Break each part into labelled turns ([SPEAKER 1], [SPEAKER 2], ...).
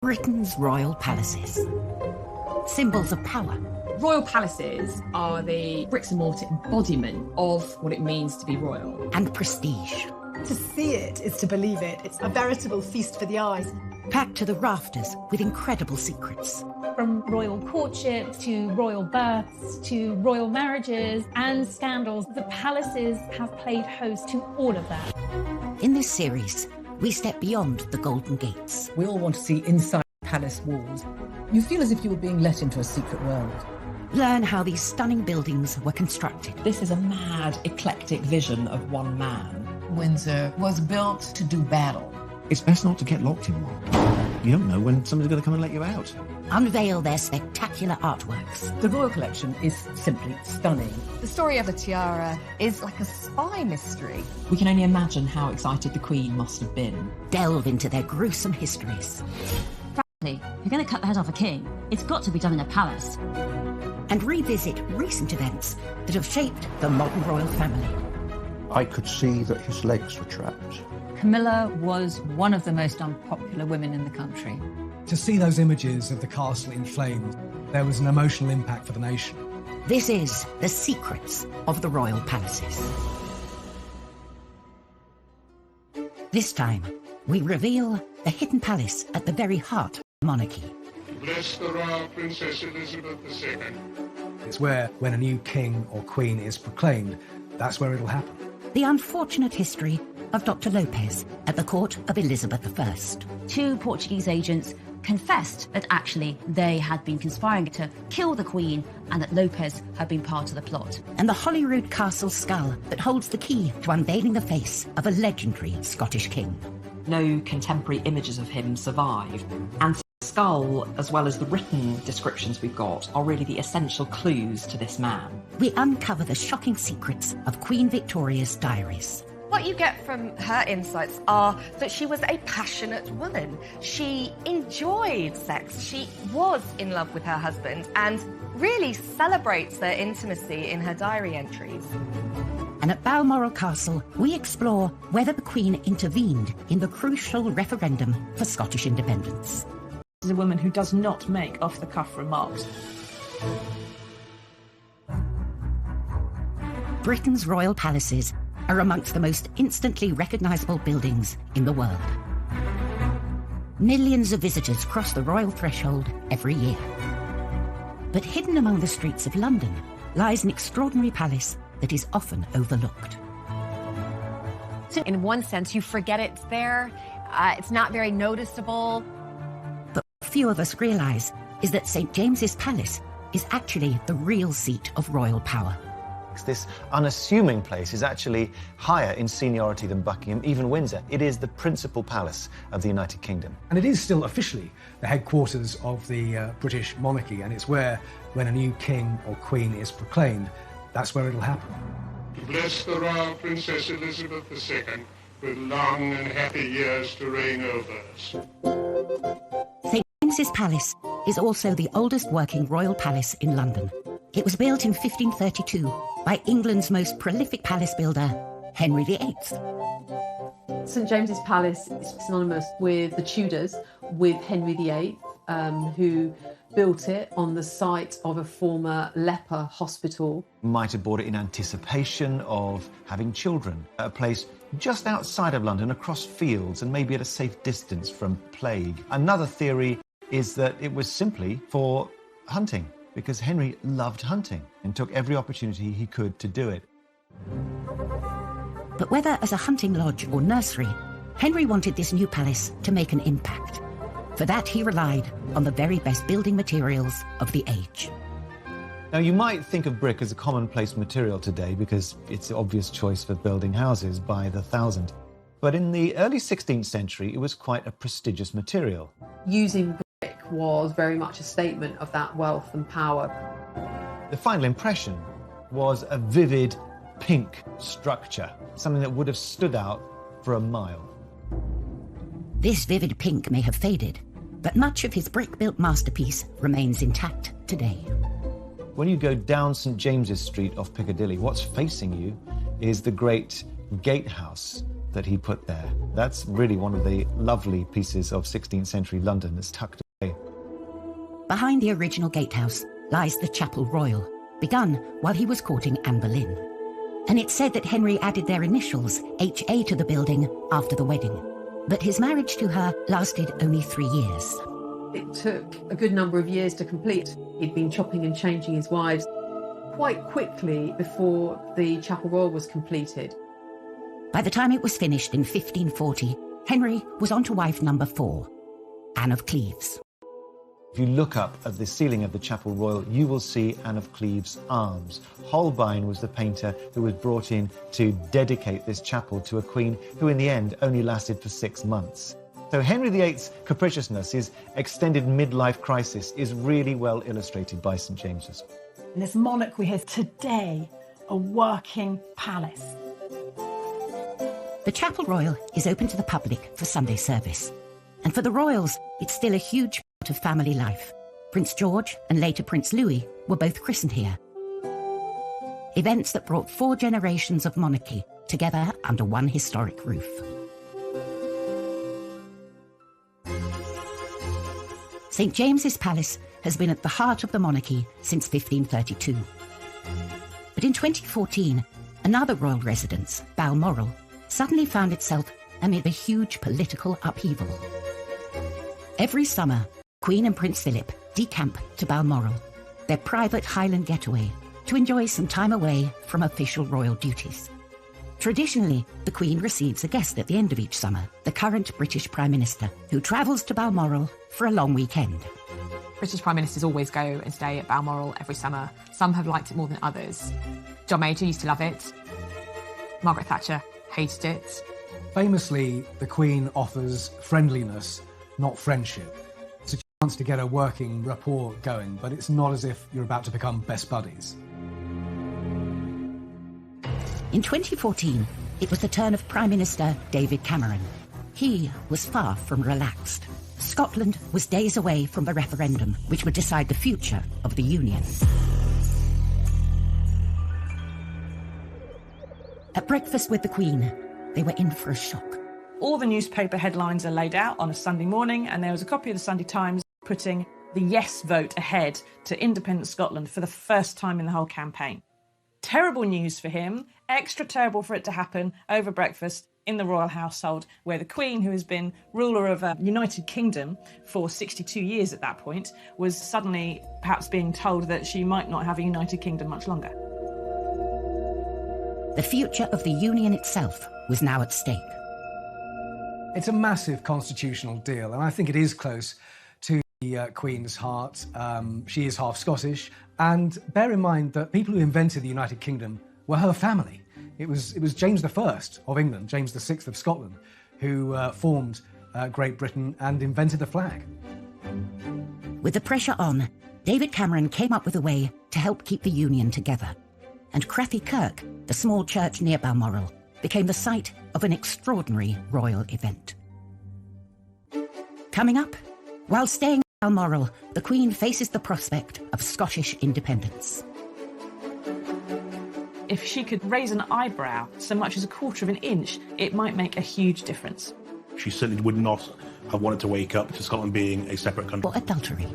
[SPEAKER 1] Britain's royal palaces. Symbols of power.
[SPEAKER 2] Royal palaces are the bricks and mortar embodiment of what it means to be royal.
[SPEAKER 1] And prestige.
[SPEAKER 3] To see it is to believe it. It's a veritable feast for the eyes.
[SPEAKER 1] Packed to the rafters with incredible secrets.
[SPEAKER 4] From royal courtships to royal births to royal marriages and scandals, the palaces have played host to all of that.
[SPEAKER 1] In this series, we step beyond the Golden Gates.
[SPEAKER 5] We all want to see inside palace walls. You feel as if you were being let into a secret world.
[SPEAKER 1] Learn how these stunning buildings were constructed.
[SPEAKER 6] This is a mad, eclectic vision of one man.
[SPEAKER 7] Windsor was built to do battle.
[SPEAKER 8] It's best not to get locked in one. You don't know when somebody's going to come and let you out.
[SPEAKER 1] Unveil their spectacular artworks.
[SPEAKER 5] The royal collection is simply stunning.
[SPEAKER 9] The story of the tiara is like a spy mystery.
[SPEAKER 6] We can only imagine how excited the Queen must have been.
[SPEAKER 1] Delve into their gruesome histories.
[SPEAKER 10] Frankly, if you're going to cut the head off a king, it's got to be done in a palace.
[SPEAKER 1] And revisit recent events that have shaped the modern royal family.
[SPEAKER 11] I could see that his legs were trapped.
[SPEAKER 12] Camilla was one of the most unpopular women in the country.
[SPEAKER 13] To see those images of the castle in flames, there was an emotional impact for the nation.
[SPEAKER 1] This is The Secrets of the Royal Palaces. This time, we reveal the hidden palace at the very heart of the monarchy.
[SPEAKER 14] Bless the Royal Princess Elizabeth II.
[SPEAKER 13] It's where, when a new king or queen is proclaimed, that's where it'll happen.
[SPEAKER 1] The unfortunate history of Dr. Lopez at the court of Elizabeth I.
[SPEAKER 10] 2 Portuguese agents confessed that actually they had been conspiring to kill the Queen and that Lopez had been part of the plot.
[SPEAKER 1] And the Holyrood Castle skull that holds the key to unveiling the face of a legendary Scottish king.
[SPEAKER 6] No contemporary images of him survive, and the skull, as well as the written descriptions we've got, are really the essential clues to this man.
[SPEAKER 1] We uncover the shocking secrets of Queen Victoria's diaries.
[SPEAKER 9] What you get from her insights are that she was a passionate woman. She enjoyed sex. She was in love with her husband and really celebrates their intimacy in her diary entries.
[SPEAKER 1] And at Balmoral Castle, we explore whether the Queen intervened in the crucial referendum for Scottish independence.
[SPEAKER 2] This is a woman who does not make off-the-cuff remarks.
[SPEAKER 1] Britain's royal palaces are amongst the most instantly recognisable buildings in the world. Millions of visitors cross the royal threshold every year. But hidden among the streets of London lies an extraordinary palace that is often overlooked.
[SPEAKER 9] In one sense, you forget it's there. It's not very noticeable.
[SPEAKER 1] But what few of us realise is that St James's Palace is actually the real seat of royal power.
[SPEAKER 15] This unassuming place is actually higher in seniority than Buckingham, even Windsor. It is the principal palace of the United Kingdom.
[SPEAKER 13] And it is still officially the headquarters of the British monarchy, and it's where, when a new king or queen is proclaimed, that's where it'll happen.
[SPEAKER 14] To bless the Royal Princess Elizabeth II with long and happy years to reign over us.
[SPEAKER 1] St James's Palace is also the oldest working royal palace in London. It was built in 1532 by England's most prolific palace builder, Henry VIII.
[SPEAKER 16] St James's Palace is synonymous with the Tudors, with Henry VIII, who built it on the site of a former leper hospital.
[SPEAKER 15] Might have bought it in anticipation of having children, a place just outside of London, across fields and maybe at a safe distance from plague. Another theory is that it was simply for hunting, because Henry loved hunting and took every opportunity he could to do it.
[SPEAKER 1] But whether as a hunting lodge or nursery, Henry wanted this new palace to make an impact. For that, he relied on the very best building materials of the age.
[SPEAKER 15] Now, you might think of brick as a commonplace material today because it's the obvious choice for building houses by the thousand. But in the early 16th century, it was quite a prestigious material.
[SPEAKER 16] Using brick was very much a statement of that wealth and power.
[SPEAKER 15] The final impression was a vivid pink structure, something that would have stood out for a mile.
[SPEAKER 1] This vivid pink may have faded, but much of his brick-built masterpiece remains intact today.
[SPEAKER 15] When you go down St James's Street off Piccadilly, what's facing you is the great gatehouse that he put there. That's really one of the lovely pieces of 16th century London that's tucked away.
[SPEAKER 1] Behind the original gatehouse lies the Chapel Royal, begun while he was courting Anne Boleyn. And it's said that Henry added their initials, HA, to the building after the wedding. But his marriage to her lasted only 3 years.
[SPEAKER 16] It took a good number of years to complete. He'd been chopping and changing his wives quite quickly before the Chapel Royal was completed.
[SPEAKER 1] By the time it was finished in 1540, Henry was on to wife number 4, Anne of Cleves.
[SPEAKER 15] If you look up at the ceiling of the Chapel Royal, you will see Anne of Cleves' arms. Holbein was the painter who was brought in to dedicate this chapel to a queen who in the end only lasted for 6 months. So Henry VIII's capriciousness, his extended midlife crisis, is really well illustrated by St James's.
[SPEAKER 3] And this monarch we have today, a working palace.
[SPEAKER 1] The Chapel Royal is open to the public for Sunday service. And for the royals, it's still a huge part of family life. Prince George and later Prince Louis were both christened here. Events that brought 4 generations of monarchy together under one historic roof. St James's Palace has been at the heart of the monarchy since 1532. But in 2014, another royal residence, Balmoral, suddenly found itself amid a huge political upheaval. Every summer, Queen and Prince Philip decamp to Balmoral, their private Highland getaway, to enjoy some time away from official royal duties. Traditionally, the Queen receives a guest at the end of each summer, the current British Prime Minister, who travels to Balmoral for a long weekend.
[SPEAKER 2] British Prime Ministers always go and stay at Balmoral every summer. Some have liked it more than others. John Major used to love it. Margaret Thatcher hated it.
[SPEAKER 13] Famously, the Queen offers friendliness, not friendship. It's a chance to get a working rapport going, but it's not as if you're about to become best buddies.
[SPEAKER 1] In 2014, it was the turn of Prime Minister David Cameron. He was far from relaxed. Scotland was days away from the referendum, which would decide the future of the Union. At breakfast with the Queen, they were in for a shock.
[SPEAKER 17] All the newspaper headlines are laid out on a Sunday morning, and there was a copy of the Sunday Times putting the yes vote ahead to independent Scotland for the first time in the whole campaign. Terrible news for him, extra terrible for it to happen over breakfast in the royal household, where the Queen, who has been ruler of a United Kingdom for 62 years at that point, was suddenly perhaps being told that she might not have a United Kingdom much longer.
[SPEAKER 1] The future of the Union itself was now at stake.
[SPEAKER 13] It's a massive constitutional deal, and I think it is close to the Queen's heart. She is half Scottish, and bear in mind that people who invented the United Kingdom were her family. It was James I of England, James VI of Scotland, who formed Great Britain and invented the flag.
[SPEAKER 1] With the pressure on, David Cameron came up with a way to help keep the Union together. And Crathie Kirk, the small church near Balmoral, became the site of an extraordinary royal event. Coming up, while staying at Balmoral, the Queen faces the prospect of Scottish independence.
[SPEAKER 17] If she could raise an eyebrow so much as a quarter of an inch, it might make a huge difference.
[SPEAKER 18] She certainly would not have wanted to wake up to Scotland being a separate country.
[SPEAKER 1] Or adultery.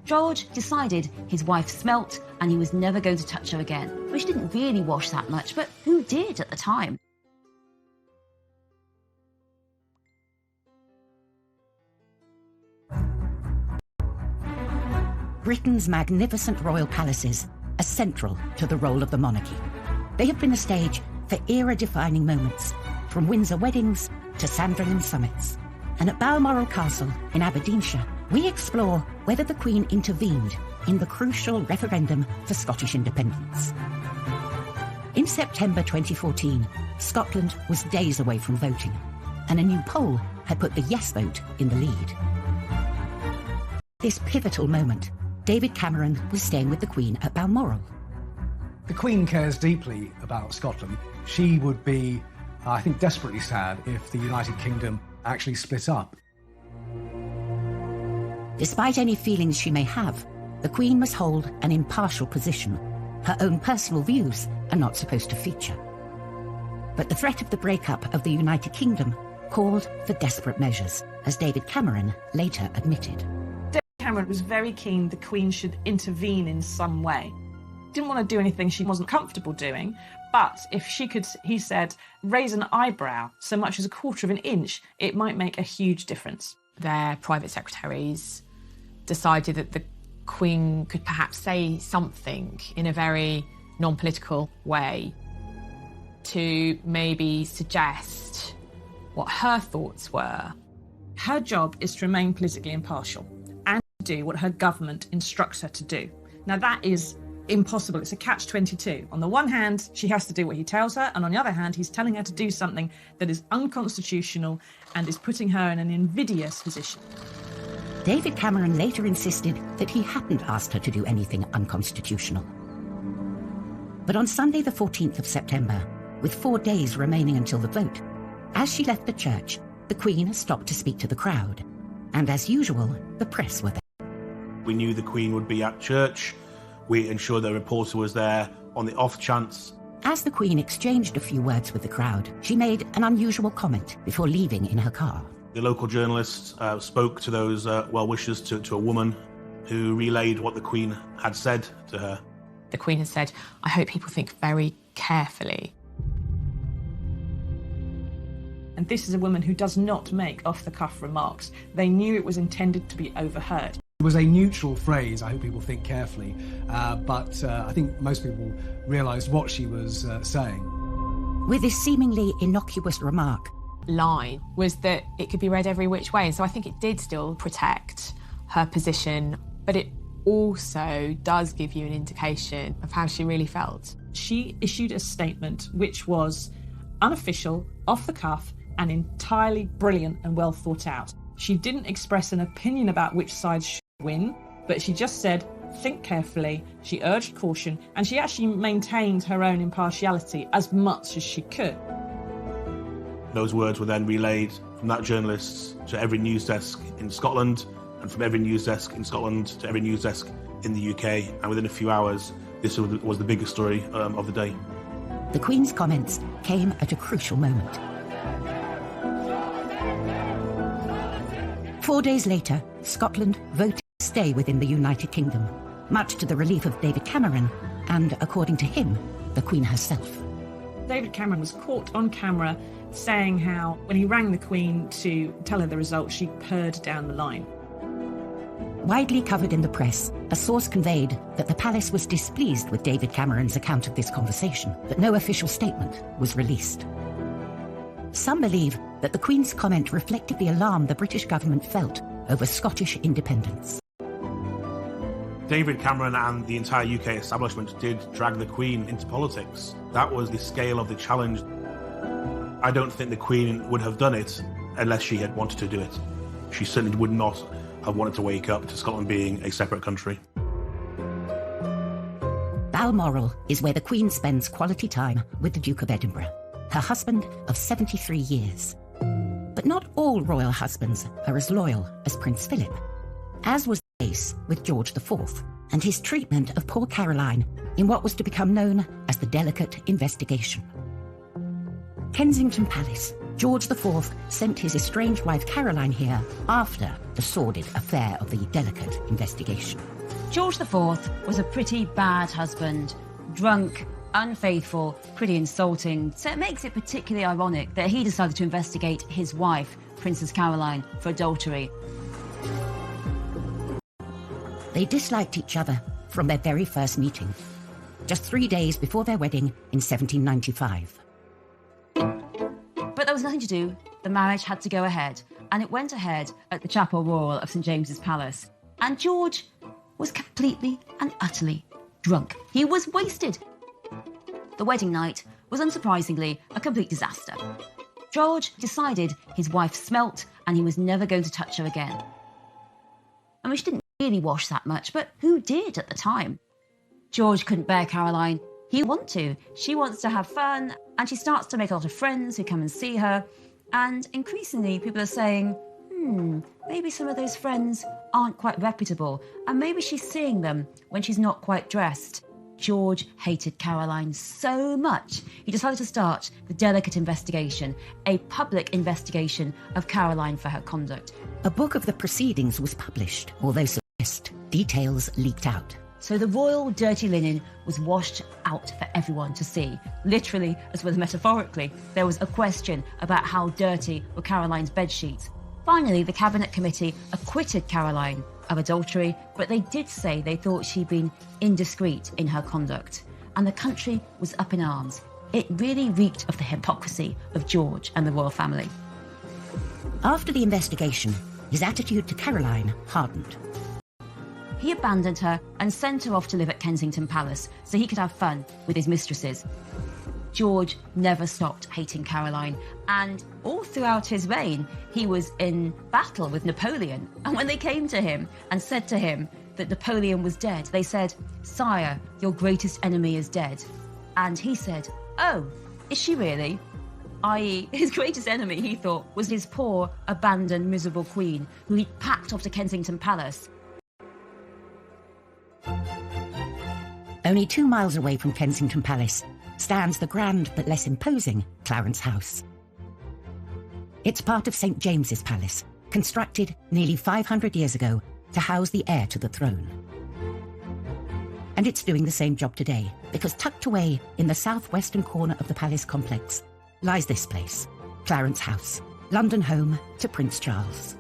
[SPEAKER 10] George decided his wife smelt and he was never going to touch her again, which didn't really wash that much, but who did at the time?
[SPEAKER 1] Britain's magnificent royal palaces are central to the role of the monarchy. They have been a stage for era-defining moments, from Windsor weddings to Sandringham summits. And at Balmoral Castle in Aberdeenshire, we explore whether the Queen intervened in the crucial referendum for Scottish independence. In September 2014, Scotland was days away from voting, and a new poll had put the yes vote in the lead. This pivotal moment, David Cameron was staying with the Queen at Balmoral.
[SPEAKER 13] The Queen cares deeply about Scotland. She would be, I think, desperately sad if the United Kingdom actually split up.
[SPEAKER 1] Despite any feelings she may have, the Queen must hold an impartial position. Her own personal views are not supposed to feature. But the threat of the breakup of the United Kingdom called for desperate measures, as David Cameron later admitted.
[SPEAKER 17] David Cameron was very keen the Queen should intervene in some way. Didn't want to do anything she wasn't comfortable doing, but if she could, he said, raise an eyebrow so much as a quarter of an inch, it might make a huge difference.
[SPEAKER 2] Their private secretaries decided that the Queen could perhaps say something in a very non-political way to maybe suggest what her thoughts were.
[SPEAKER 17] Her job is to remain politically impartial and to do what her government instructs her to do. Now that is impossible. It's a catch-22. On the one hand, she has to do what he tells her, and on the other hand, he's telling her to do something that is unconstitutional and is putting her in an invidious position.
[SPEAKER 1] David Cameron later insisted that he hadn't asked her to do anything unconstitutional. But on Sunday the 14th of September, with 4 days remaining until the vote, as she left the church, the Queen stopped to speak to the crowd. And as usual, the press were there.
[SPEAKER 18] We knew the Queen would be at church. We ensured the reporter was there on the off chance.
[SPEAKER 1] As the Queen exchanged a few words with the crowd, she made an unusual comment before leaving in her car.
[SPEAKER 18] The local journalists spoke to those well-wishers to a woman who relayed what the Queen had said to her.
[SPEAKER 2] The Queen had said, "I hope people think very carefully."
[SPEAKER 17] And this is a woman who does not make off-the-cuff remarks. They knew it was intended to be overheard.
[SPEAKER 13] It was a neutral phrase, I hope people think carefully, but I think most people realised what she was saying.
[SPEAKER 1] With this seemingly innocuous remark,
[SPEAKER 2] line was that it could be read every which way. So I think it did still protect her position, but it also does give you an indication of how she really felt.
[SPEAKER 17] She issued a statement which was unofficial, off the cuff, and entirely brilliant and well thought out. She didn't express an opinion about which side should win, but she just said, think carefully. She urged caution, and she actually maintained her own impartiality as much as she could.
[SPEAKER 18] Those words were then relayed from that journalist to every news desk in Scotland, and from every news desk in Scotland to every news desk in the UK, and within a few hours, this was the biggest story of the day.
[SPEAKER 1] The Queen's comments came at a crucial moment. 4 days later, Scotland voted to stay within the United Kingdom, much to the relief of David Cameron and, according to him, the Queen herself.
[SPEAKER 17] David Cameron was caught on camera saying how, when he rang the Queen to tell her the result, she purred down the line.
[SPEAKER 1] Widely covered in the press, a source conveyed that the palace was displeased with David Cameron's account of this conversation, but no official statement was released. Some believe that the Queen's comment reflected the alarm the British government felt over Scottish independence.
[SPEAKER 18] David Cameron and the entire UK establishment did drag the Queen into politics. That was the scale of the challenge. I don't think the Queen would have done it unless she had wanted to do it. She certainly would not have wanted to wake up to Scotland being a separate country.
[SPEAKER 1] Balmoral is where the Queen spends quality time with the Duke of Edinburgh, her husband of 73 years. But not all royal husbands are as loyal as Prince Philip, as was the case with George IV and his treatment of poor Caroline in what was to become known as the Delicate Investigation. Kensington Palace. George IV sent his estranged wife Caroline here after the sordid affair of the Delicate Investigation.
[SPEAKER 10] George IV was a pretty bad husband, drunk, unfaithful, pretty insulting, so it makes it particularly ironic that he decided to investigate his wife, Princess Caroline, for adultery.
[SPEAKER 1] They disliked each other from their very first meeting, just 3 days before their wedding in 1795.
[SPEAKER 10] But there was nothing to do. The marriage had to go ahead, and it went ahead at the Chapel Royal of St James's Palace. And George was completely and utterly drunk. He was wasted. The wedding night was unsurprisingly a complete disaster. George decided his wife smelt and he was never going to touch her again. I mean, she didn't really wash that much, but who did at the time? George couldn't bear Caroline. He wants to. She wants to have fun, and she starts to make a lot of friends who come and see her. And increasingly, people are saying, maybe some of those friends aren't quite reputable, and maybe she's seeing them when she's not quite dressed. George hated Caroline so much, he decided to start the delicate investigation, a public investigation of Caroline for her conduct.
[SPEAKER 1] A book of the proceedings was published, although suppressed. Details leaked out.
[SPEAKER 10] So the royal dirty linen was washed out for everyone to see. Literally, as well as metaphorically, there was a question about how dirty were Caroline's bedsheets. Finally, the Cabinet Committee acquitted Caroline of adultery, but they did say they thought she'd been indiscreet in her conduct. And the country was up in arms. It really reeked of the hypocrisy of George and the royal family.
[SPEAKER 1] After the investigation, his attitude to Caroline hardened.
[SPEAKER 10] He abandoned her and sent her off to live at Kensington Palace so he could have fun with his mistresses. George never stopped hating Caroline, and all throughout his reign, he was in battle with Napoleon. And when they came to him and said to him that Napoleon was dead, they said, "Sire, your greatest enemy is dead." And he said, "Oh, is she really?" i.e. his greatest enemy, he thought, was his poor, abandoned, miserable queen, who he'd packed off to Kensington Palace.
[SPEAKER 1] Only 2 miles away from Kensington Palace stands the grand but less imposing Clarence House. It's part of St James's Palace, constructed nearly 500 years ago to house the heir to the throne. And it's doing the same job today, because tucked away in the southwestern corner of the palace complex lies this place, Clarence House, London home to Prince Charles.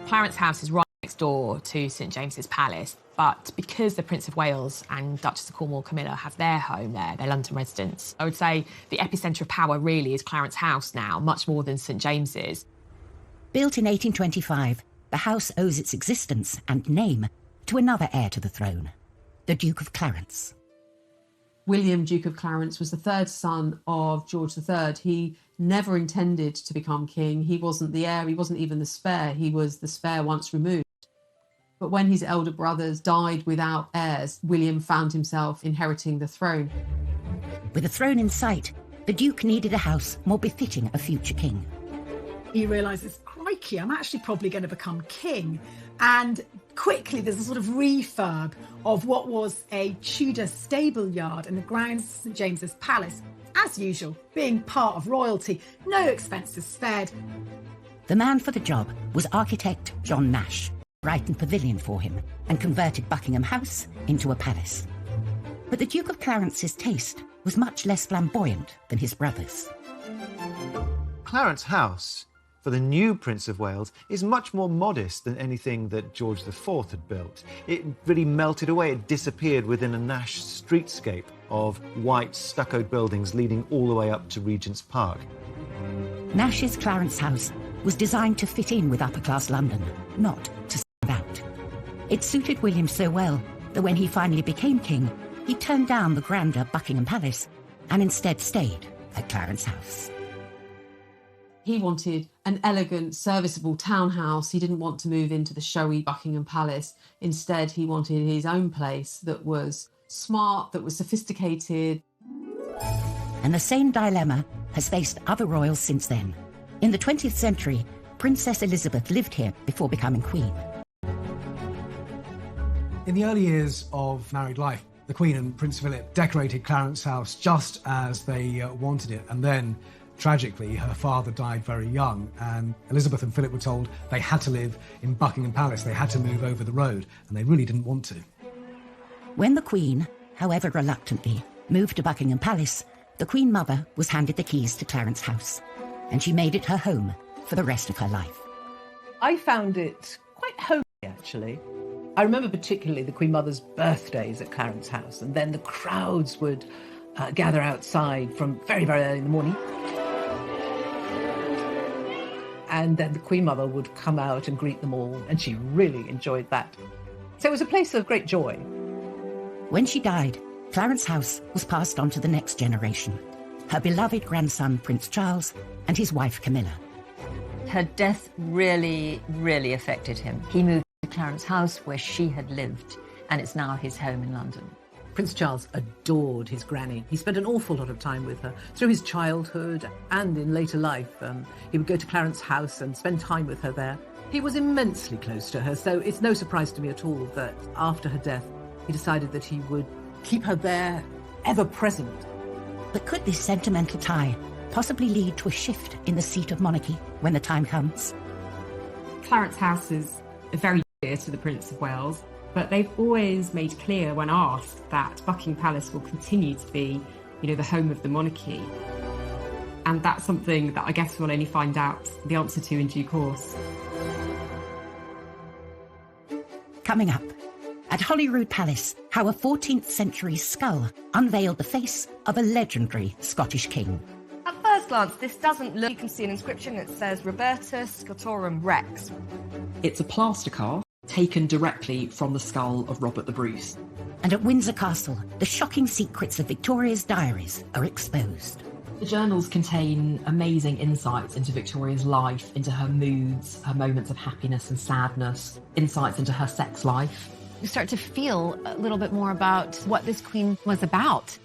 [SPEAKER 2] Clarence House is right next door to St James's Palace, but because the Prince of Wales and Duchess of Cornwall Camilla have their home there, their London residence, I would say the epicentre of power really is Clarence House now, much more than St James's.
[SPEAKER 1] Built in 1825, the house owes its existence and name to another heir to the throne, the Duke of Clarence.
[SPEAKER 16] William, Duke of Clarence, was the third son of George III. He never intended to become king. He wasn't the heir, he wasn't even the spare. He was the spare once removed. But when his elder brothers died without heirs, William found himself inheriting the throne.
[SPEAKER 1] With a throne in sight, the Duke needed a house more befitting a future king.
[SPEAKER 3] He realises, crikey, I'm actually probably going to become king. And quickly there's a sort of refurb of what was a Tudor stable yard in the grounds of St James's Palace. As usual, being part of royalty, no expenses spared.
[SPEAKER 1] The man for the job was architect John Nash, brightened pavilion for him and converted Buckingham House into a palace. But the Duke of Clarence's taste was much less flamboyant than his brother's.
[SPEAKER 15] Clarence House, for the new Prince of Wales, is much more modest than anything that George IV had built. It really melted away, it disappeared within a Nash streetscape of white stuccoed buildings leading all the way up to Regent's Park.
[SPEAKER 1] Nash's Clarence House was designed to fit in with upper-class London, not to stand out. It suited William so well that when he finally became king, he turned down the grander Buckingham Palace and instead stayed at Clarence House.
[SPEAKER 16] He wanted an elegant, serviceable townhouse. He didn't want to move into the showy Buckingham Palace. Instead, he wanted his own place that was smart, that was sophisticated.
[SPEAKER 1] And the same dilemma has faced other royals since then. In the 20th century, Princess Elizabeth lived here before becoming queen.
[SPEAKER 13] In the early years of married life, the Queen and Prince Philip decorated Clarence House just as they wanted it, and then tragically, her father died very young, and Elizabeth and Philip were told they had to live in Buckingham Palace. They had to move over the road, and they really didn't want to.
[SPEAKER 1] When the Queen, however reluctantly, moved to Buckingham Palace, the Queen Mother was handed the keys to Clarence House, and she made it her home for the rest of her life.
[SPEAKER 5] I found it quite homely, actually. I remember particularly the Queen Mother's birthdays at Clarence House, and then the crowds would gather outside from very, very early in the morning. And then the Queen Mother would come out and greet them all, and she really enjoyed that. So it was a place of great joy.
[SPEAKER 1] When she died, Clarence House was passed on to the next generation, her beloved grandson Prince Charles and his wife Camilla.
[SPEAKER 12] Her death really, really affected him. He moved to Clarence House where she had lived, and it's now his home in London.
[SPEAKER 5] Prince Charles adored his granny. He spent an awful lot of time with her through his childhood and in later life. He would go to Clarence House and spend time with her there. He was immensely close to her, so it's no surprise to me at all that after her death,
[SPEAKER 16] He decided that he would keep her there, ever present.
[SPEAKER 1] But could this sentimental tie possibly lead to a shift in the seat of monarchy when the time comes?
[SPEAKER 19] Clarence House is very dear to the Prince of Wales, but they've always made clear when asked that Buckingham Palace will continue to be, the home of the monarchy. And that's something that I guess we'll only find out the answer to in due course.
[SPEAKER 1] Coming up, at Holyrood Palace, how a 14th century skull unveiled the face of a legendary Scottish king.
[SPEAKER 9] At first glance, this doesn't look... You can see an inscription that says Robertus Scotorum Rex.
[SPEAKER 6] It's a plaster cast taken directly from the skull of Robert the Bruce.
[SPEAKER 1] And at Windsor Castle, the shocking secrets of Victoria's diaries are exposed.
[SPEAKER 6] The journals contain amazing insights into Victoria's life, into her moods, her moments of happiness and sadness, insights into her sex life.
[SPEAKER 2] You start to feel a little bit more about what this queen was about.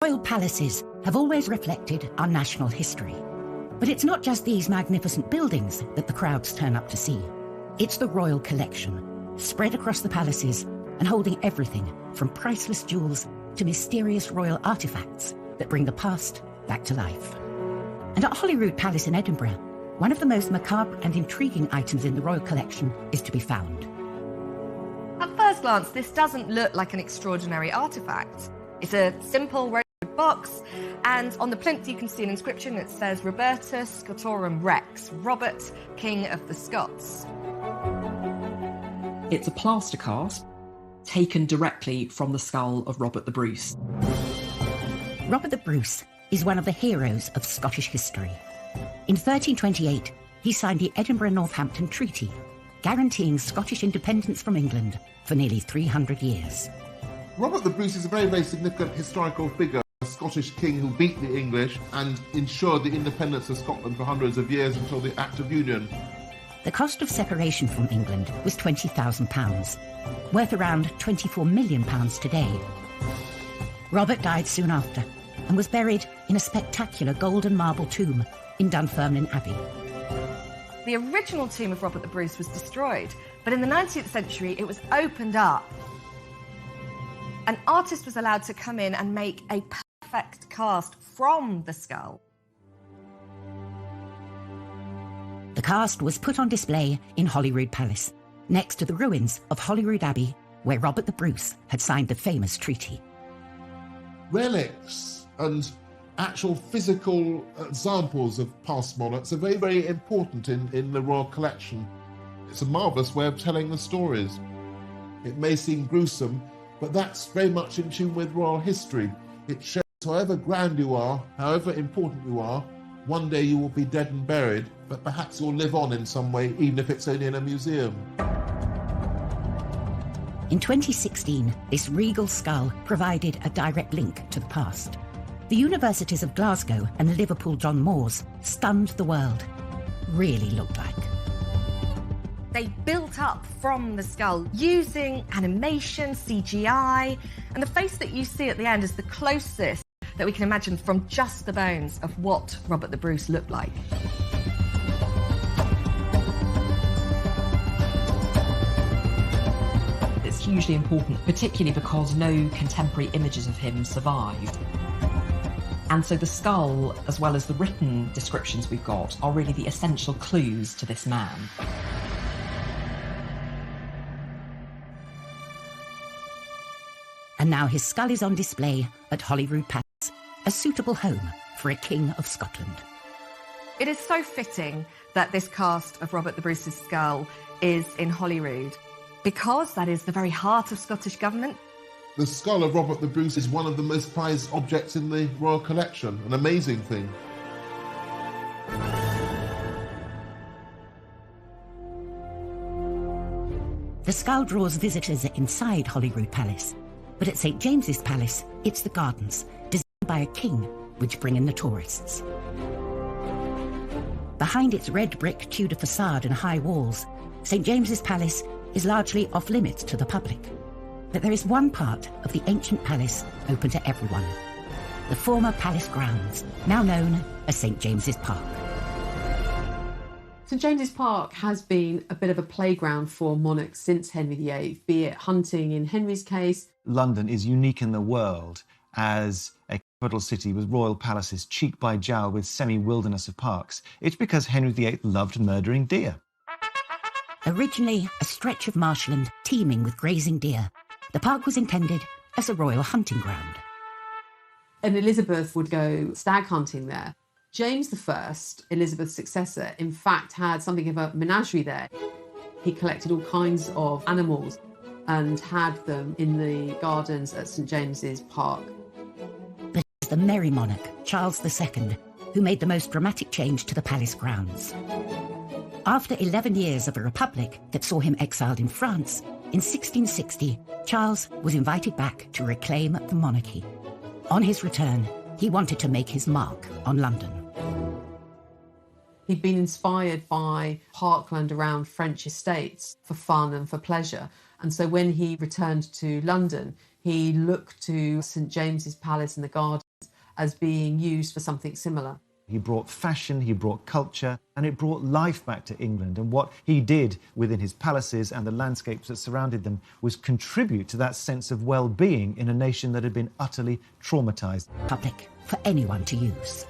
[SPEAKER 1] Royal palaces have always reflected our national history. But it's not just these magnificent buildings that the crowds turn up to see. It's the royal collection, spread across the palaces and holding everything from priceless jewels to mysterious royal artifacts that bring the past back to life. And at Holyrood Palace in Edinburgh, one of the most macabre and intriguing items in the royal collection is to be found.
[SPEAKER 9] At first glance, this doesn't look like an extraordinary artifact. It's a simple rosewood box, and on the plinth you can see an inscription that says Robertus Scotorum Rex, Robert, King of the Scots.
[SPEAKER 6] It's a plaster cast taken directly from the skull of Robert the Bruce.
[SPEAKER 1] Robert the Bruce is one of the heroes of Scottish history. In 1328, he signed the Edinburgh-Northampton Treaty, guaranteeing Scottish independence from England for nearly 300 years.
[SPEAKER 20] Robert the Bruce is a very, very significant historical figure, a Scottish king who beat the English and ensured the independence of Scotland for hundreds of years until the Act of Union.
[SPEAKER 1] The cost of separation from England was £20,000, worth around £24 million today. Robert died soon after and was buried in a spectacular golden marble tomb in Dunfermline Abbey.
[SPEAKER 9] The original tomb of Robert the Bruce was destroyed, but in the 19th century it was opened up. An artist was allowed to come in and make a perfect cast from the skull.
[SPEAKER 1] The cast was put on display in Holyrood Palace, next to the ruins of Holyrood Abbey, where Robert the Bruce had signed the famous treaty.
[SPEAKER 20] Relics and actual physical examples of past monarchs are very, very important in the royal collection. It's a marvellous way of telling the stories. It may seem gruesome, but that's very much in tune with royal history. It shows however grand you are, however important you are, one day you will be dead and buried, but perhaps you'll live on in some way, even if it's only in a museum.
[SPEAKER 1] In 2016, this regal skull provided a direct link to the past. The universities of Glasgow and Liverpool John Moores stunned the world. Really looked like.
[SPEAKER 9] They built up from the skull using animation, CGI, and the face that you see at the end is the closest that we can imagine from just the bones of what Robert the Bruce looked like.
[SPEAKER 6] It's hugely important, particularly because no contemporary images of him survived. And so the skull, as well as the written descriptions we've got, are really the essential clues to this man.
[SPEAKER 1] And now his skull is on display at Holyrood Palace, a suitable home for a King of Scotland.
[SPEAKER 9] It is so fitting that this cast of Robert the Bruce's skull is in Holyrood, because that is the very heart of Scottish government.
[SPEAKER 20] The skull of Robert the Bruce is one of the most prized objects in the royal collection, an amazing thing.
[SPEAKER 1] The skull draws visitors inside Holyrood Palace, but at St James's Palace, it's the gardens, designed by a king, which bring in the tourists. Behind its red brick Tudor facade and high walls, St James's Palace is largely off-limits to the public. But there is one part of the ancient palace open to everyone. the former palace grounds, now known as St James's Park.
[SPEAKER 16] St James's Park has been a bit of a playground for monarchs since Henry VIII, be it hunting in Henry's case.
[SPEAKER 15] London is unique in the world as a capital city with royal palaces cheek by jowl with semi-wilderness of parks. It's because Henry VIII loved murdering deer.
[SPEAKER 1] Originally a stretch of marshland teeming with grazing deer, the park was intended as a royal hunting ground.
[SPEAKER 16] And Elizabeth would go stag hunting there. James I, Elizabeth's successor, in fact had something of a menagerie there. He collected all kinds of animals and had them in the gardens at St James's Park.
[SPEAKER 1] But it was the merry monarch, Charles II, who made the most dramatic change to the palace grounds. After 11 years of a republic that saw him exiled in France, in 1660, Charles was invited back to reclaim the monarchy. On his return, he wanted to make his mark on London.
[SPEAKER 16] He'd been inspired by parkland around French estates for fun and for pleasure. And so when he returned to London, he looked to St James's Palace and the gardens as being used for something similar.
[SPEAKER 15] He brought fashion, he brought culture, and it brought life back to England. And what he did within his palaces and the landscapes that surrounded them was contribute to that sense of well-being in a nation that had been utterly traumatised.
[SPEAKER 1] Public for anyone to use.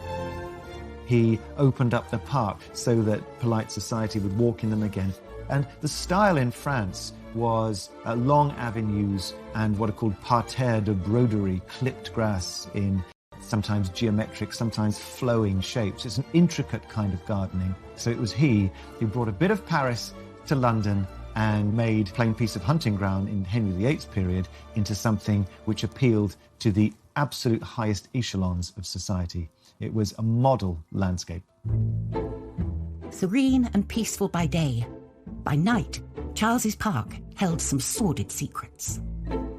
[SPEAKER 15] He opened up the park so that polite society would walk in them again. And the style in France was long avenues and what are called parterres de broderie, clipped grass in sometimes geometric, sometimes flowing shapes. It's an intricate kind of gardening. So it was he who brought a bit of Paris to London and made a plain piece of hunting ground in Henry VIII's period into something which appealed to the absolute highest echelons of society. It was a model landscape.
[SPEAKER 1] Serene and peaceful by day, by night, Charles's Park held some sordid secrets.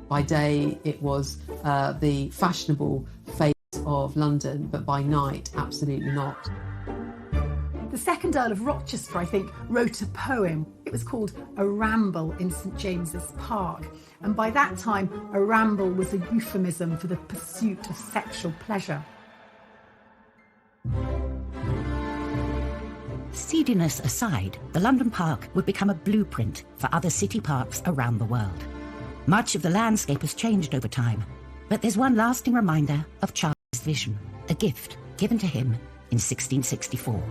[SPEAKER 16] By day, it was the fashionable face of London, but by night, absolutely not.
[SPEAKER 3] The second Earl of Rochester, I think, wrote a poem. It was called A Ramble in St James's Park. And by that time, a ramble was a euphemism for the pursuit of sexual pleasure.
[SPEAKER 1] Seediness aside, the London Park would become a blueprint for other city parks around the world. Much of the landscape has changed over time, but there's one lasting reminder of Charles' vision, a gift given to him in 1664.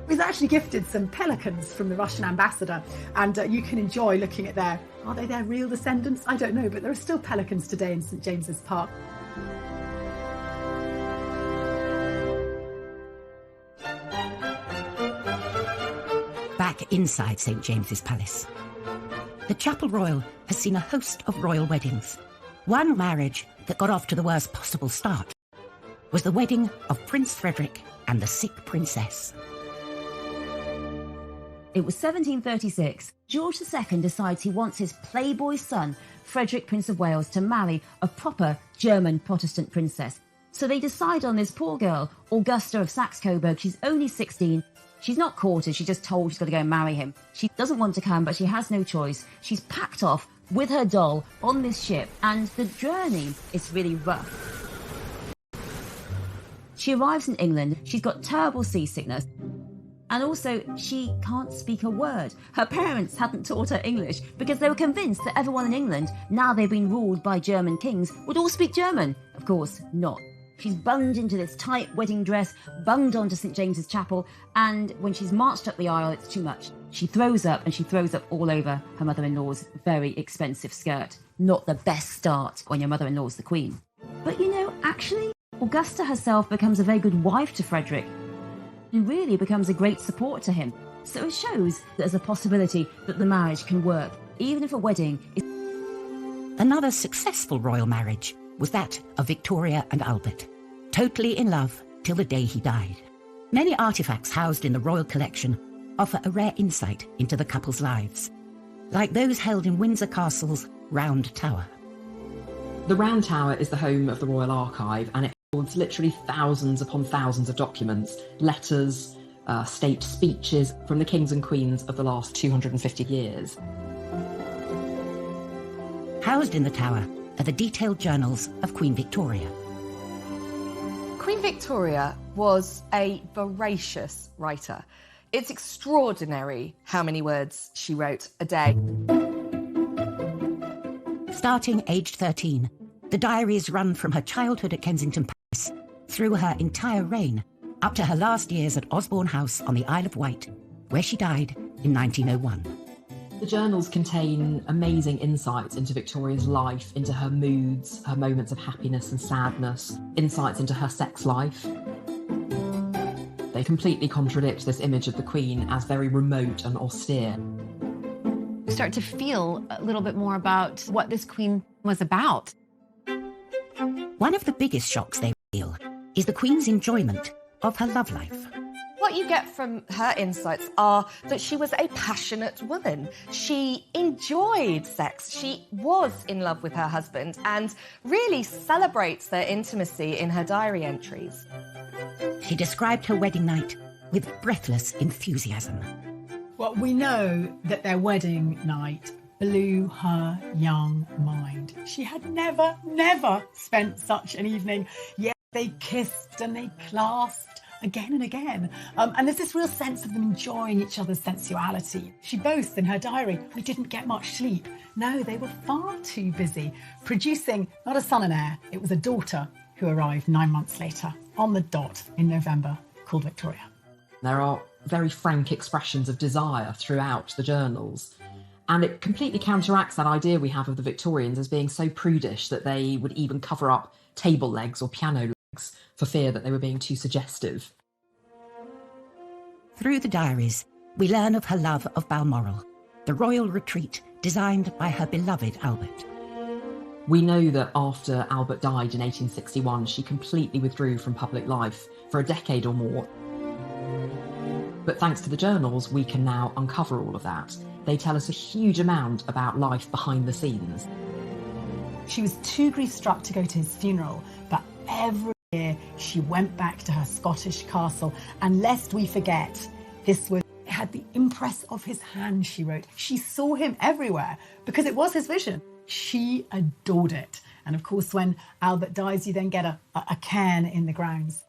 [SPEAKER 3] He was actually gifted some pelicans from the Russian ambassador, and you can enjoy looking at are they their real descendants? I don't know, but there are still pelicans today in St James's Park.
[SPEAKER 1] Back inside St James's Palace, the Chapel Royal has seen a host of royal weddings. One marriage that got off to the worst possible start was the wedding of Prince Frederick and the sick princess.
[SPEAKER 10] It was 1736. George II decides he wants his playboy son, Frederick, Prince of Wales, to marry a proper German Protestant princess. So they decide on this poor girl, Augusta of Saxe-Coburg. She's only 16. She's not courted, she's just told she's got to go and marry him. She doesn't want to come, but she has no choice. She's packed off with her doll on this ship, and the journey is really rough. She arrives in England, she's got terrible seasickness, and also she can't speak a word. Her parents hadn't taught her English because they were convinced that everyone in England, now they've been ruled by German kings, would all speak German. Of course not. She's bunged into this tight wedding dress, bunged onto St James's Chapel, and when she's marched up the aisle, it's too much. She throws up, and she throws up all over her mother-in-law's very expensive skirt. Not the best start when your mother-in-law's the Queen. But actually, Augusta herself becomes a very good wife to Frederick, and really becomes a great support to him. So it shows that there's a possibility that the marriage can work, even if a wedding is...
[SPEAKER 1] Another successful royal marriage was that of Victoria and Albert, totally in love till the day he died. Many artefacts housed in the royal collection offer a rare insight into the couple's lives, like those held in Windsor Castle's Round Tower.
[SPEAKER 6] The Round Tower is the home of the Royal Archive, and it holds literally thousands upon thousands of documents, letters, state speeches from the kings and queens of the last 250 years.
[SPEAKER 1] Housed in the tower are the detailed journals of Queen Victoria.
[SPEAKER 9] Queen Victoria was a voracious writer. It's extraordinary how many words she wrote a day.
[SPEAKER 1] Starting aged 13, the diaries run from her childhood at Kensington Palace through her entire reign up to her last years at Osborne House on the Isle of Wight, where she died in 1901.
[SPEAKER 6] The journals contain amazing insights into Victoria's life, into her moods, her moments of happiness and sadness, insights into her sex life. They completely contradict this image of the Queen as very remote and austere.
[SPEAKER 10] You start to feel a little bit more about what this Queen was about.
[SPEAKER 1] One of the biggest shocks they reveal is the Queen's enjoyment of her love life.
[SPEAKER 9] What you get from her insights are that she was a passionate woman. She enjoyed sex. She was in love with her husband and really celebrates their intimacy in her diary entries.
[SPEAKER 1] She described her wedding night with breathless enthusiasm.
[SPEAKER 3] Well, we know that their wedding night blew her young mind. She had never spent such an evening. Yet they kissed and they clasped again and again. And there's this real sense of them enjoying each other's sensuality. She boasts in her diary, we didn't get much sleep. No, they were far too busy producing not a son and heir, it was a daughter who arrived 9 months later on the dot in November, called Victoria.
[SPEAKER 6] There are very frank expressions of desire throughout the journals. And it completely counteracts that idea we have of the Victorians as being so prudish that they would even cover up table legs or piano legs for fear that they were being too suggestive.
[SPEAKER 1] Through the diaries, we learn of her love of Balmoral, the royal retreat designed by her beloved Albert.
[SPEAKER 6] We know that after Albert died in 1861, she completely withdrew from public life for a decade or more. But thanks to the journals, we can now uncover all of that. They tell us a huge amount about life behind the scenes.
[SPEAKER 3] She was too grief-struck to go to his funeral, but every year she went back to her Scottish castle. And lest we forget, it had the impress of his hand, she wrote. She saw him everywhere because it was his vision. She adored it. And of course, when Albert dies, you then get a cairn in the grounds.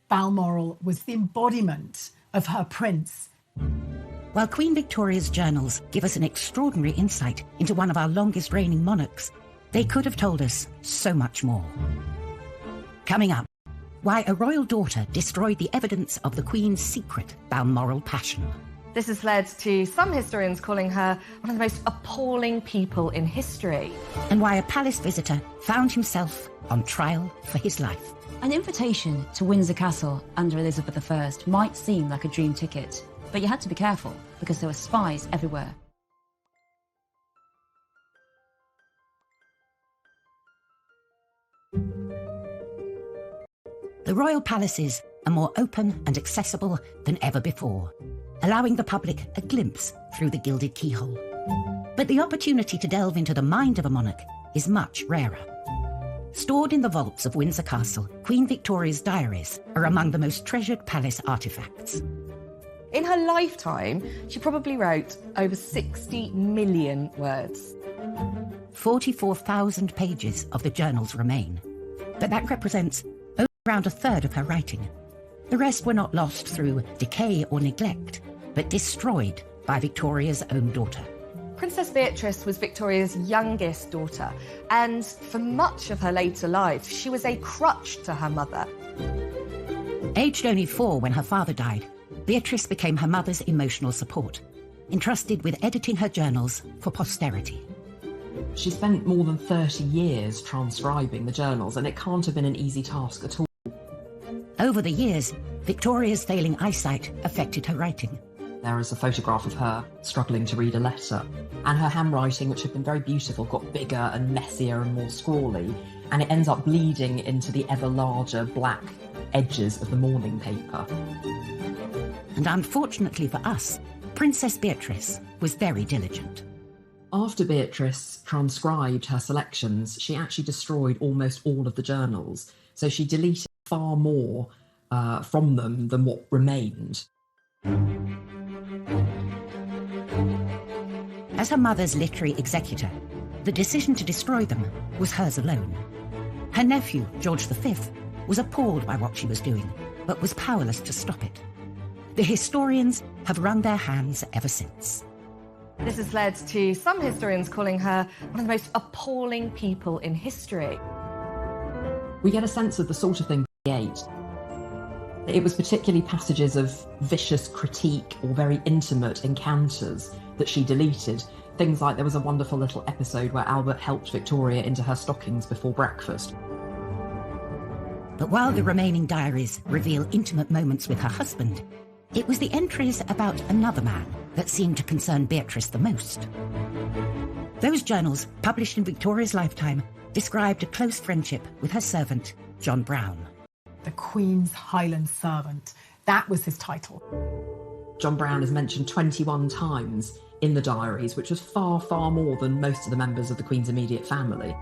[SPEAKER 3] Balmoral was the embodiment of her prince.
[SPEAKER 1] While Queen Victoria's journals give us an extraordinary insight into one of our longest reigning monarchs, they could have told us so much more. Coming up, why a royal daughter destroyed the evidence of the Queen's secret Balmoral passion.
[SPEAKER 9] This has led to some historians calling her one of the most appalling people in history.
[SPEAKER 1] And why a palace visitor found himself on trial for his life.
[SPEAKER 10] An invitation to Windsor Castle under Elizabeth I might seem like a dream ticket, but you had to be careful because there were spies everywhere.
[SPEAKER 1] The royal palaces are more open and accessible than ever before, allowing the public a glimpse through the gilded keyhole. But the opportunity to delve into the mind of a monarch is much rarer. Stored in the vaults of Windsor Castle, Queen Victoria's diaries are among the most treasured palace artefacts.
[SPEAKER 9] In her lifetime, she probably wrote over 60 million words.
[SPEAKER 1] 44,000 pages of the journals remain, but that represents only around a third of her writing. The rest were not lost through decay or neglect, but destroyed by Victoria's own daughter.
[SPEAKER 9] Princess Beatrice was Victoria's youngest daughter, and for much of her later life, she was a crutch to her mother.
[SPEAKER 1] Aged only 4 when her father died, Beatrice became her mother's emotional support, entrusted with editing her journals for posterity.
[SPEAKER 6] She spent more than 30 years transcribing the journals, and it can't have been an easy task at all.
[SPEAKER 1] Over the years, Victoria's failing eyesight affected her writing.
[SPEAKER 6] There is a photograph of her struggling to read a letter, and her handwriting, which had been very beautiful, got bigger and messier and more scrawly, and it ends up bleeding into the ever larger black edges of the morning paper.
[SPEAKER 1] And unfortunately for us, Princess Beatrice was very diligent.
[SPEAKER 6] After Beatrice transcribed her selections, she actually destroyed almost all of the journals, so she deleted far more from them than what remained.
[SPEAKER 1] As her mother's literary executor, the decision to destroy them was hers alone. Her nephew, George V, was appalled by what she was doing, but was powerless to stop it. The historians have wrung their hands ever since.
[SPEAKER 9] This has led to some historians calling her one of the most appalling people in history.
[SPEAKER 6] We get a sense of the sort of thing she ate. It was particularly passages of vicious critique or very intimate encounters that she deleted. Things like there was a wonderful little episode where Albert helped Victoria into her stockings before breakfast.
[SPEAKER 1] But while the remaining diaries reveal intimate moments with her husband, it was the entries about another man that seemed to concern Beatrice the most. Those journals, published in Victoria's lifetime, described a close friendship with her servant, John Brown.
[SPEAKER 3] The Queen's Highland Servant. That was his title.
[SPEAKER 6] John Brown is mentioned 21 times in the diaries, which was far, far more than most of the members of the Queen's immediate family.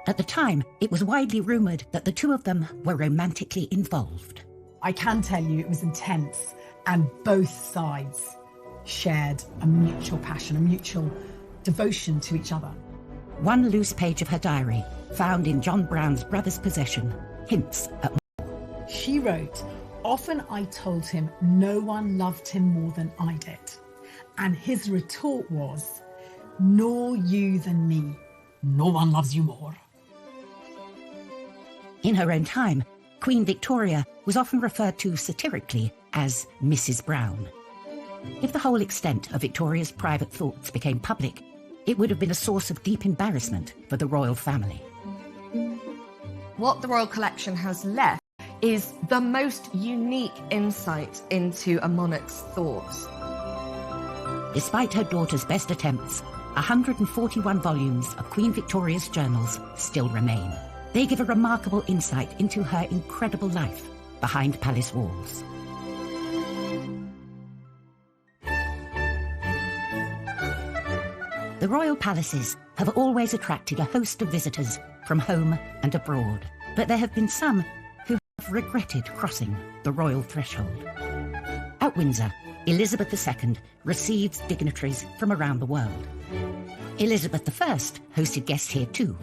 [SPEAKER 1] At the time, it was widely rumoured that the two of them were romantically involved.
[SPEAKER 3] I can tell you it was intense, and both sides shared a mutual passion, a mutual devotion to each other.
[SPEAKER 1] One loose page of her diary, found in John Brown's brother's possession, hints at more.
[SPEAKER 3] She wrote, "Often I told him no one loved him more than I did. And his retort was, nor you than me. No one loves you more."
[SPEAKER 1] In her own time, Queen Victoria was often referred to satirically as Mrs. Brown. If the whole extent of Victoria's private thoughts became public, it would have been a source of deep embarrassment for the royal family.
[SPEAKER 9] What the Royal Collection has left is the most unique insight into a monarch's thoughts.
[SPEAKER 1] Despite her daughter's best attempts, 141 volumes of Queen Victoria's journals still remain. They give a remarkable insight into her incredible life behind palace walls. The royal palaces have always attracted a host of visitors from home and abroad, but there have been some who have regretted crossing the royal threshold. At Windsor, Elizabeth II receives dignitaries from around the world. Elizabeth I hosted guests here too.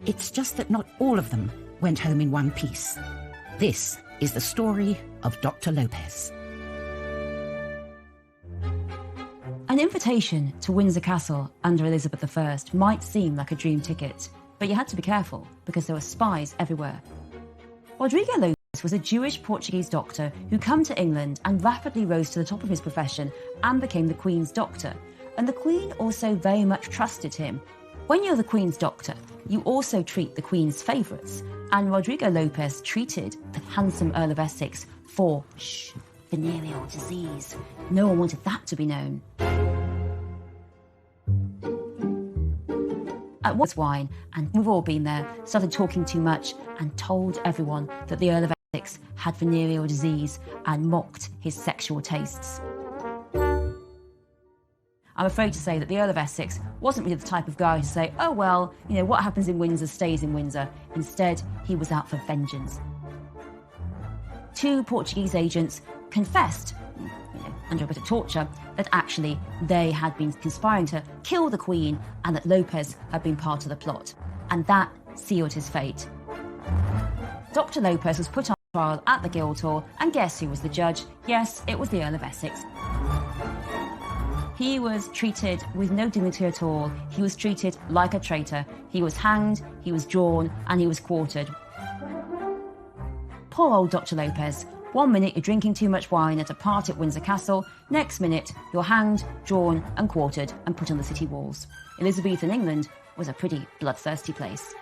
[SPEAKER 1] It's just that not all of them went home in one piece. This is the story of Dr. Lopez.
[SPEAKER 10] An invitation to Windsor Castle under Elizabeth I might seem like a dream ticket, but you had to be careful because there were spies everywhere. Rodrigo Lopez was a Jewish Portuguese doctor who came to England and rapidly rose to the top of his profession and became the Queen's doctor. And the Queen also very much trusted him. When you're the Queen's doctor, you also treat the Queen's favourites, and Rodrigo Lopez treated the handsome Earl of Essex for venereal disease. No one wanted that to be known. At once wine, and we've all been there, started talking too much and told everyone that the Earl of Essex had venereal disease and mocked his sexual tastes. I'm afraid to say that the Earl of Essex wasn't really the type of guy to say, oh well, what happens in Windsor stays in Windsor. Instead, he was out for vengeance. 2 Portuguese agents confessed, under a bit of torture, that actually they had been conspiring to kill the Queen and that Lopez had been part of the plot. And that sealed his fate. Dr. Lopez was put on trial at the Guildhall, and guess who was the judge? Yes, it was the Earl of Essex. He was treated with no dignity at all. He was treated like a traitor. He was hanged, he was drawn, and he was quartered. Poor old Dr. Lopez. One minute you're drinking too much wine at a party at Windsor Castle, next minute you're hanged, drawn, and quartered and put on the city walls. Elizabethan England was a pretty bloodthirsty place.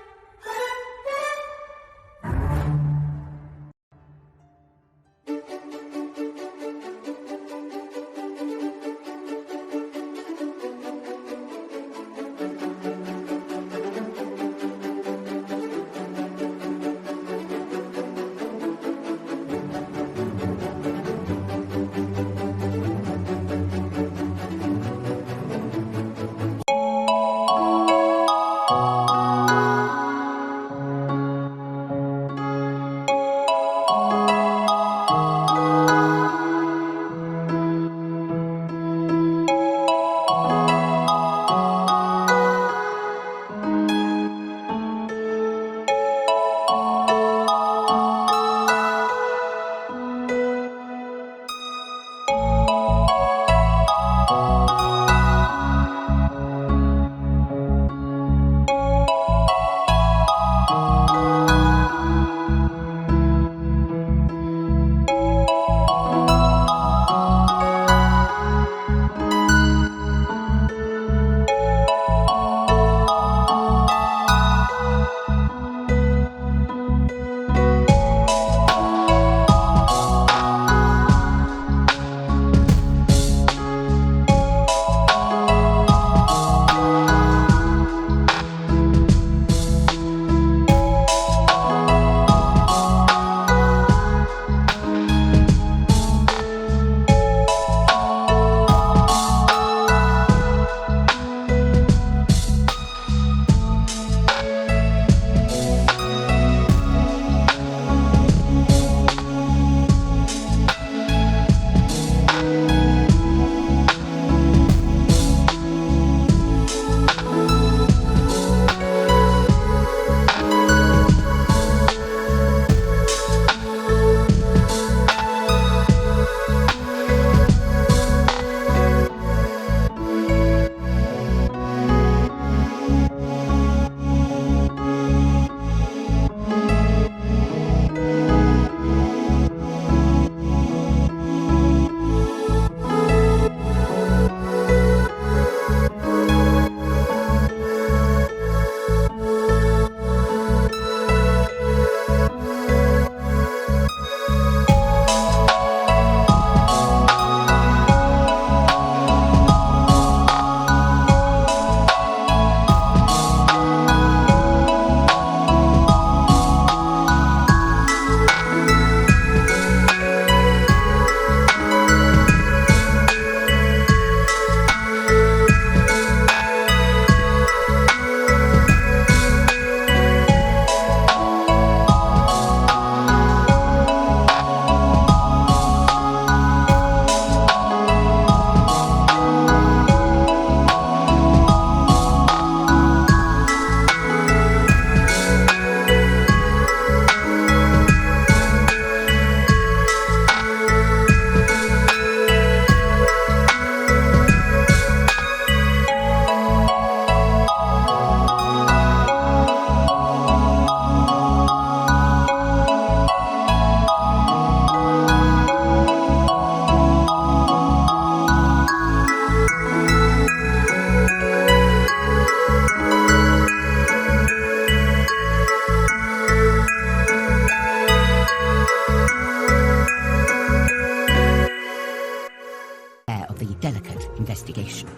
[SPEAKER 1] investigation.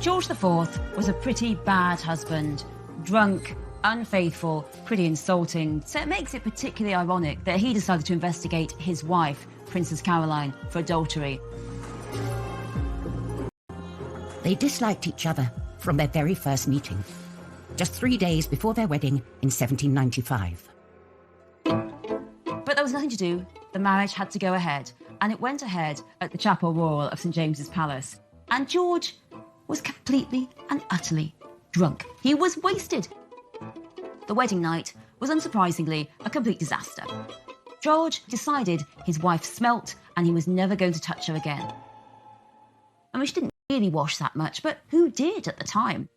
[SPEAKER 10] George IV was a pretty bad husband, drunk, unfaithful, pretty insulting, so it makes it particularly ironic that he decided to investigate his wife, Princess Caroline, for adultery.
[SPEAKER 1] They disliked each other from their very first meeting, just 3 days before their wedding in 1795.
[SPEAKER 10] But there was nothing to do. The marriage had to go ahead, and it went ahead at the Chapel Royal of St James's Palace. And George was completely and utterly drunk. He was wasted. The wedding night was unsurprisingly a complete disaster. George decided his wife smelt and he was never going to touch her again. I mean, she didn't really wash that much, but who did at the time?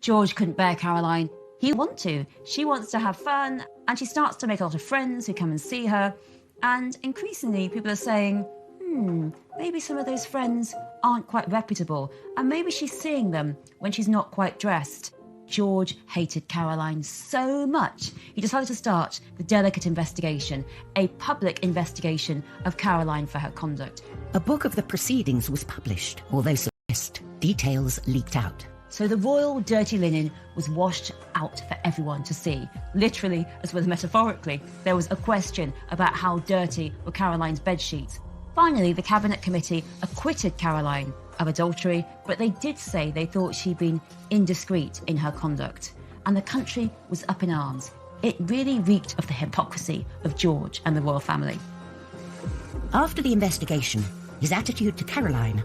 [SPEAKER 10] George couldn't bear Caroline. He wants to. She wants to have fun, and she starts to make a lot of friends who come and see her. And increasingly, people are saying, maybe some of those friends aren't quite reputable, and maybe she's seeing them when she's not quite dressed. George hated Caroline so much, he decided to start the delicate investigation, a public investigation of Caroline for her conduct.
[SPEAKER 1] A book of the proceedings was published, although suppressed. Details leaked out.
[SPEAKER 10] So the royal dirty linen was washed out for everyone to see. Literally, as well as metaphorically, there was a question about how dirty were Caroline's bedsheets. Finally, the Cabinet Committee acquitted Caroline of adultery, but they did say they thought she'd been indiscreet in her conduct. And the country was up in arms. It really reeked of the hypocrisy of George and the royal family.
[SPEAKER 1] After the investigation, his attitude to Caroline